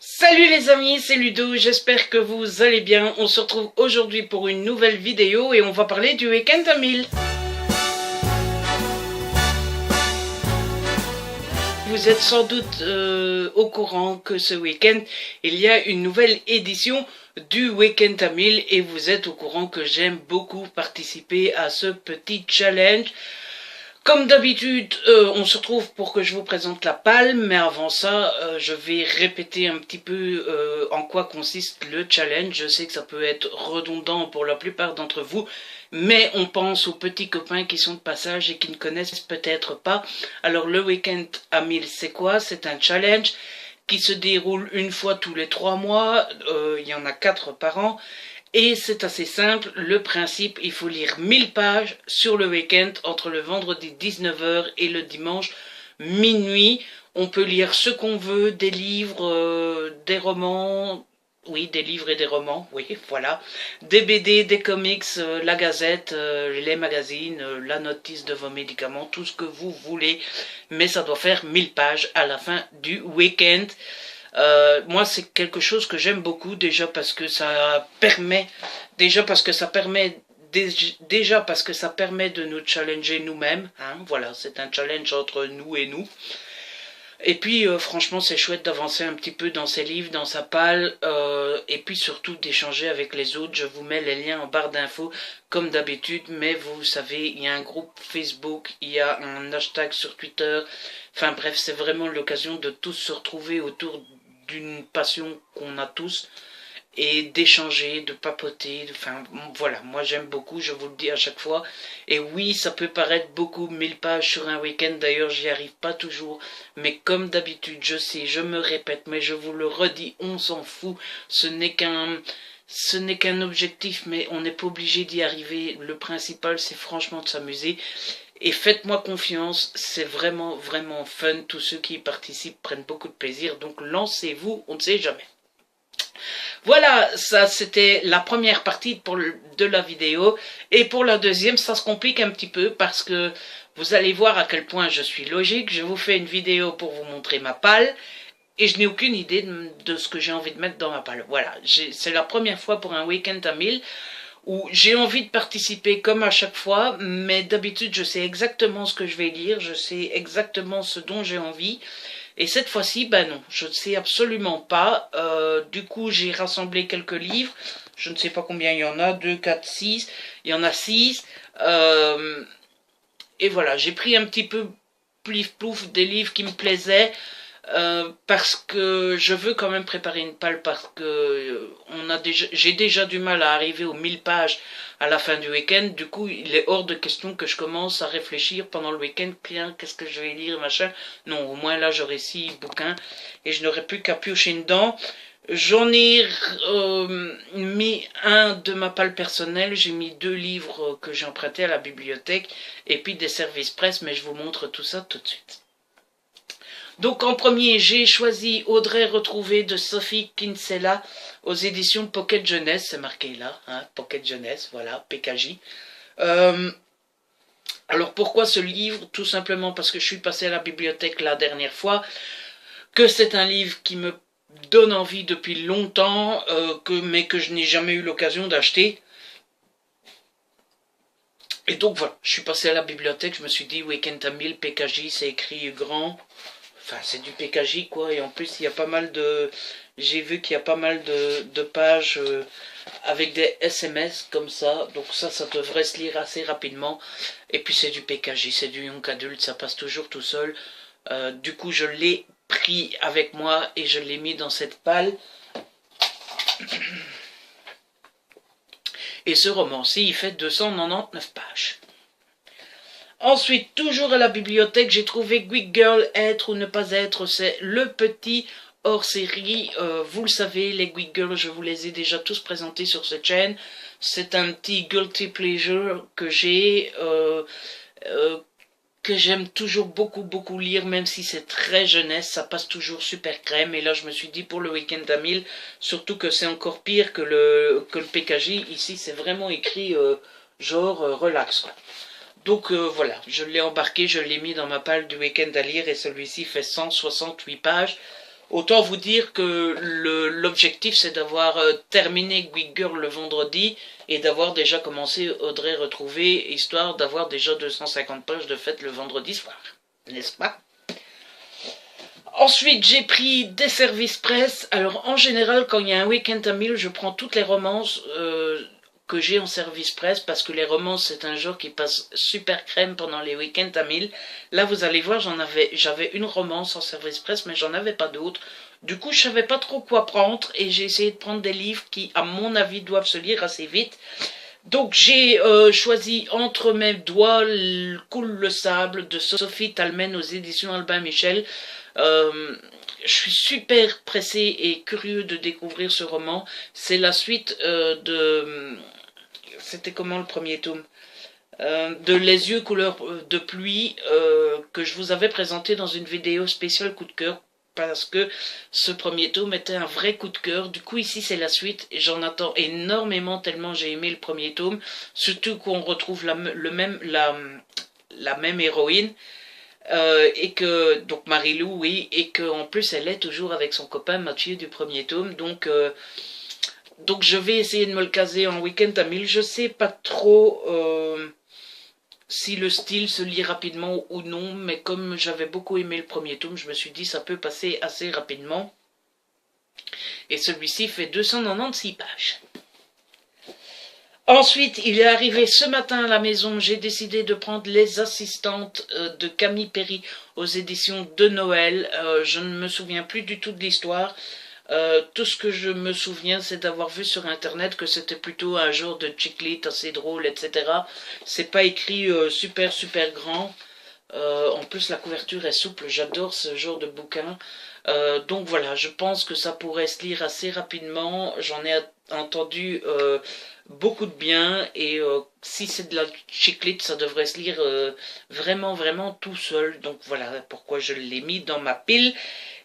Salut les amis, c'est Ludo, j'espère que vous allez bien. On se retrouve aujourd'hui pour une nouvelle vidéo et on va parler du week-end à 1000. Vous êtes sans doute au courant que ce week-end, il y a une nouvelle édition du week-end à 1000 et vous êtes au courant que j'aime beaucoup participer à ce petit challenge. Comme d'habitude, on se retrouve pour que je vous présente la palme, mais avant ça, je vais répéter un petit peu en quoi consiste le challenge. Je sais que ça peut être redondant pour la plupart d'entre vous, mais on pense aux petits copains qui sont de passage et qui ne connaissent peut-être pas. Alors le week-end à 1000, c'est quoi? C'est un challenge qui se déroule une fois tous les 3 mois, il y en a 4 par an. Et c'est assez simple, le principe, il faut lire 1000 pages sur le week-end entre le vendredi 19h et le dimanche minuit. On peut lire ce qu'on veut, des livres, des romans, oui, des livres et des romans, oui, voilà. Des BD, des comics, la gazette, les magazines, la notice de vos médicaments, tout ce que vous voulez. Mais ça doit faire 1000 pages à la fin du week-end. Moi, c'est quelque chose que j'aime beaucoup, déjà parce que ça permet de nous challenger nous-mêmes, hein, voilà, c'est un challenge entre nous et nous. Et puis, franchement, c'est chouette d'avancer un petit peu dans ses livres, dans sa palle, et puis surtout d'échanger avec les autres. Je vous mets les liens en barre d'infos, comme d'habitude, mais vous savez, il y a un groupe Facebook, il y a un hashtag sur Twitter, enfin bref, c'est vraiment l'occasion de tous se retrouver autour d'une passion qu'on a tous, et d'échanger, de papoter, enfin voilà, moi j'aime beaucoup, je vous le dis à chaque fois, et oui, ça peut paraître beaucoup, 1000 pages sur un week-end, d'ailleurs j'y arrive pas toujours, mais comme d'habitude, je sais, je me répète, mais je vous le redis, on s'en fout, ce n'est qu'un objectif, mais on n'est pas obligé d'y arriver, le principal c'est franchement de s'amuser, et faites-moi confiance, c'est vraiment vraiment fun, tous ceux qui y participent prennent beaucoup de plaisir, donc lancez-vous, on ne sait jamais. Voilà, ça c'était la première partie de la vidéo. Et pour la deuxième, ça se complique un petit peu parce que vous allez voir à quel point je suis logique. Je vous fais une vidéo pour vous montrer ma palle et je n'ai aucune idée de ce que j'ai envie de mettre dans ma palle. Voilà, c'est la première fois pour un week-end à 1000 où j'ai envie de participer comme à chaque fois, mais d'habitude je sais exactement ce que je vais lire, je sais exactement ce dont j'ai envie. Et cette fois-ci, ben non, je ne sais absolument pas. Du coup, j'ai rassemblé quelques livres. Je ne sais pas combien il y en a, 2, 4, 6. Il y en a 6. Et voilà, j'ai pris un petit peu plif-plouf des livres qui me plaisaient. Parce que je veux quand même préparer une palle parce que j'ai déjà du mal à arriver aux 1000 pages à la fin du week-end. Du coup, il est hors de question que je commence à réfléchir pendant le week-end. Tiens, qu'est-ce que je vais lire, machin. Non, au moins là, j'aurai 6 bouquins et je n'aurai plus qu'à piocher dedans. J'en ai mis un de ma palle personnelle, j'ai mis 2 livres que j'ai empruntés à la bibliothèque et puis des services presse, mais je vous montre tout ça tout de suite. Donc en premier, j'ai choisi Audrey retrouvée de Sophie Kinsella aux éditions Pocket Jeunesse, c'est marqué là, hein, Pocket Jeunesse, voilà, PKJ. Alors pourquoi ce livre? Tout simplement parce que je suis passé à la bibliothèque la dernière fois, que c'est un livre qui me donne envie depuis longtemps, mais que je n'ai jamais eu l'occasion d'acheter. Et donc voilà, je suis passé à la bibliothèque, je me suis dit Week-end à 1000, PKJ, c'est écrit grand. Enfin, c'est du PKJ, quoi, et en plus, il y a pas mal de... J'ai vu qu'il y a pas mal de pages avec des SMS, comme ça, donc ça devrait se lire assez rapidement, et puis c'est du PKJ, c'est du Young Adult, ça passe toujours tout seul, du coup, je l'ai pris avec moi, et je l'ai mis dans cette palle, et ce roman-ci, il fait 299 pages. Ensuite, toujours à la bibliothèque, j'ai trouvé Quick Girl, être ou ne pas être, c'est le petit hors-série. Vous le savez, les Quick Girls, je vous les ai déjà tous présentés sur cette chaîne. C'est un petit guilty pleasure que j'ai, que j'aime toujours beaucoup lire, même si c'est très jeunesse, ça passe toujours super crème. Et là, je me suis dit pour le week-end à 1000, surtout que c'est encore pire que le PKJ. Ici, c'est vraiment écrit genre relax, quoi. Donc voilà, je l'ai embarqué, je l'ai mis dans ma palle du week-end à lire et celui-ci fait 168 pages. Autant vous dire que l'objectif c'est d'avoir terminé Quick Girl le vendredi et d'avoir déjà commencé Audrey retrouvée, histoire d'avoir déjà 250 pages de fait le vendredi soir, n'est-ce pas? Ensuite, j'ai pris des services presse. Alors, en général, quand il y a un week-end à 1000, je prends toutes les romances que j'ai en service presse, parce que les romances, c'est un genre qui passe super crème pendant les week-ends à 1000. Là, vous allez voir, j'avais une romance en service presse, mais j'en avais pas d'autres. Du coup, je savais pas trop quoi prendre, et j'ai essayé de prendre des livres qui, à mon avis, doivent se lire assez vite. Donc j'ai choisi Entre mes doigts coule le sable de Sophie Talmen aux éditions Albin Michel. Je suis super pressé et curieux de découvrir ce roman. C'est la suite de... C'était comment le premier tome de Les yeux couleur de pluie que je vous avais présenté dans une vidéo spéciale coup de cœur, parce que ce premier tome était un vrai coup de cœur. Du coup ici c'est la suite et j'en attends énormément, tellement j'ai aimé le premier tome, surtout qu'on retrouve la même héroïne. Et que donc Marie-Lou, oui, et que en plus elle est toujours avec son copain Mathieu du premier tome, donc je vais essayer de me le caser en week-end à 1000. Je sais pas trop si le style se lit rapidement ou non, mais comme j'avais beaucoup aimé le premier tome, je me suis dit ça peut passer assez rapidement. Et celui-ci fait 296 pages. Ensuite, il est arrivé ce matin à la maison, j'ai décidé de prendre Les Assistantes de Camille Perry aux éditions de Noël. Je ne me souviens plus du tout de l'histoire. Tout ce que je me souviens, c'est d'avoir vu sur internet que c'était plutôt un genre de chick lit assez drôle, etc. C'est pas écrit super grand. En plus, la couverture est souple, j'adore ce genre de bouquin. Donc voilà, je pense que ça pourrait se lire assez rapidement. J'en ai entendu beaucoup de bien, et si c'est de la chiclite, ça devrait se lire vraiment tout seul. Donc voilà pourquoi je l'ai mis dans ma pile.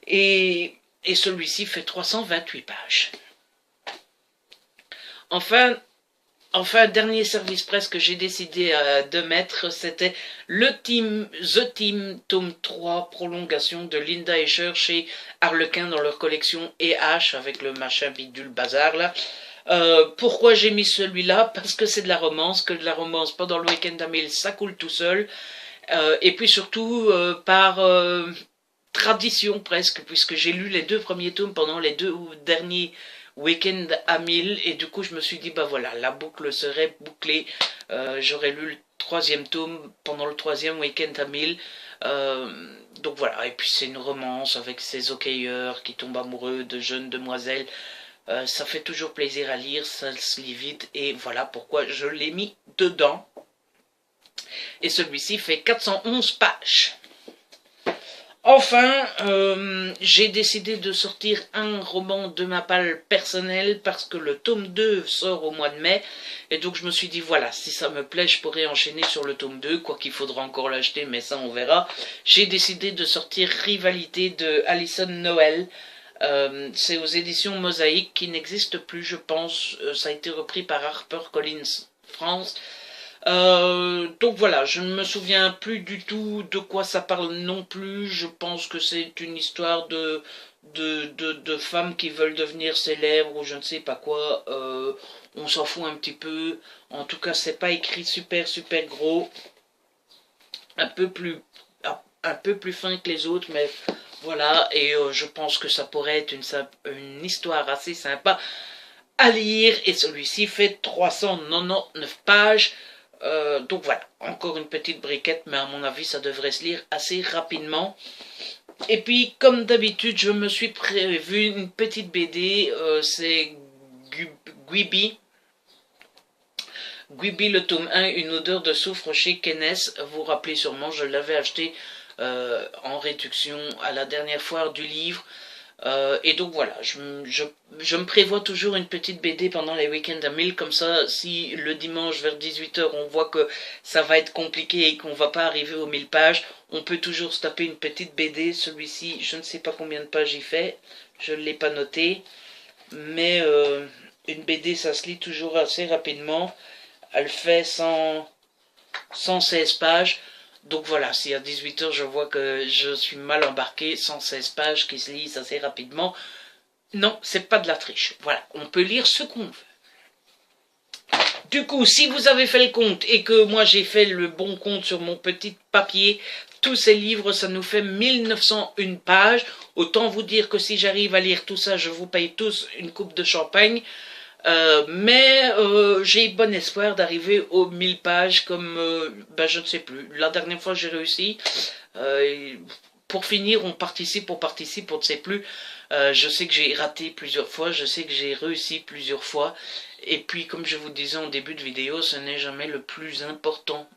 Et celui-ci fait 328 pages. Enfin, dernier service presse que j'ai décidé de mettre, c'était The Team, tome 3, prolongation de Linda Escher chez Harlequin dans leur collection EH, avec le machin bidule bazar là. Pourquoi j'ai mis celui-là? Parce que c'est de la romance, que de la romance pendant le week-end à 1000, ça coule tout seul. Et puis surtout par tradition presque, puisque j'ai lu les 2 premiers tomes pendant les 2 derniers week-end à 1000, et du coup je me suis dit bah voilà, la boucle serait bouclée. J'aurais lu le 3e tome pendant le 3e week-end à 1000. Donc voilà, et puis c'est une romance avec ces hockeyeurs qui tombent amoureux de jeunes demoiselles. Ça fait toujours plaisir à lire, ça se lit vite, et voilà pourquoi je l'ai mis dedans. Et celui-ci fait 411 pages. Enfin, j'ai décidé de sortir un roman de ma palle personnelle, parce que le tome 2 sort au mois de mai, et donc je me suis dit voilà, si ça me plaît je pourrais enchaîner sur le tome 2, quoi qu'il faudra encore l'acheter, mais ça on verra. J'ai décidé de sortir Rivalité de Alison Noël. C'est aux éditions Mosaïque, qui n'existe plus je pense, ça a été repris par HarperCollins France. Donc voilà, je ne me souviens plus du tout de quoi ça parle non plus. Je pense que c'est une histoire de femmes qui veulent devenir célèbres ou je ne sais pas quoi. On s'en fout un petit peu. En tout cas, c'est pas écrit super gros. Un peu plus fin que les autres, mais voilà. Et je pense que ça pourrait être une histoire assez sympa à lire. Et celui-ci fait 399 pages. Donc voilà, encore une petite briquette, mais à mon avis ça devrait se lire assez rapidement. Et puis comme d'habitude je me suis prévu une petite BD, c'est Gwibi le tome 1, une odeur de soufre chez Kenes. Vous vous rappelez sûrement, je l'avais acheté en réduction à la dernière foire du livre. Et donc voilà, je me prévois toujours une petite BD pendant les week-ends à 1000, comme ça, si le dimanche vers 18 h on voit que ça va être compliqué et qu'on va pas arriver aux 1000 pages, on peut toujours se taper une petite BD. Celui-ci, je ne sais pas combien de pages il fait, je ne l'ai pas noté, mais une BD ça se lit toujours assez rapidement. Elle fait 116 pages. Donc voilà, si à 18 h je vois que je suis mal embarqué, 116 pages qui se lisent assez rapidement, non, c'est pas de la triche. Voilà, on peut lire ce qu'on veut. Du coup, si vous avez fait le compte et que moi j'ai fait le bon compte sur mon petit papier, tous ces livres, ça nous fait 1901 pages. Autant vous dire que si j'arrive à lire tout ça, je vous paye tous une coupe de champagne. Mais j'ai bon espoir d'arriver aux 1000 pages comme, ben, je ne sais plus. La dernière fois j'ai réussi. Pour finir, on participe, on ne sait plus. Je sais que j'ai raté plusieurs fois, je sais que j'ai réussi plusieurs fois. Et puis, comme je vous disais en début de vidéo, ce n'est jamais le plus important.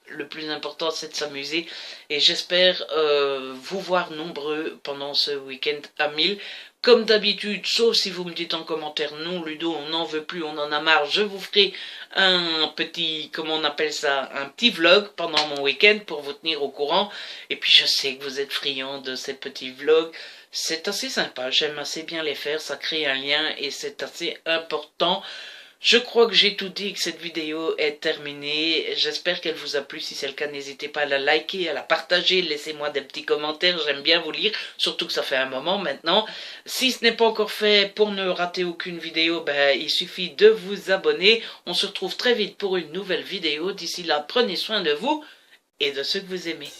Le plus important, c'est de s'amuser. Et j'espère vous voir nombreux pendant ce week-end à 1000. Comme d'habitude, sauf si vous me dites en commentaire, non Ludo, on n'en veut plus, on en a marre, je vous ferai un petit, comment on appelle ça, un petit vlog pendant mon week-end pour vous tenir au courant. Et puis je sais que vous êtes friands de ces petits vlogs. C'est assez sympa, j'aime assez bien les faire, ça crée un lien et c'est assez important. Je crois que j'ai tout dit, que cette vidéo est terminée. J'espère qu'elle vous a plu. Si c'est le cas, n'hésitez pas à la liker, à la partager. Laissez-moi des petits commentaires. J'aime bien vous lire, surtout que ça fait un moment maintenant. Si ce n'est pas encore fait, pour ne rater aucune vidéo, ben, il suffit de vous abonner. On se retrouve très vite pour une nouvelle vidéo. D'ici là, prenez soin de vous et de ceux que vous aimez.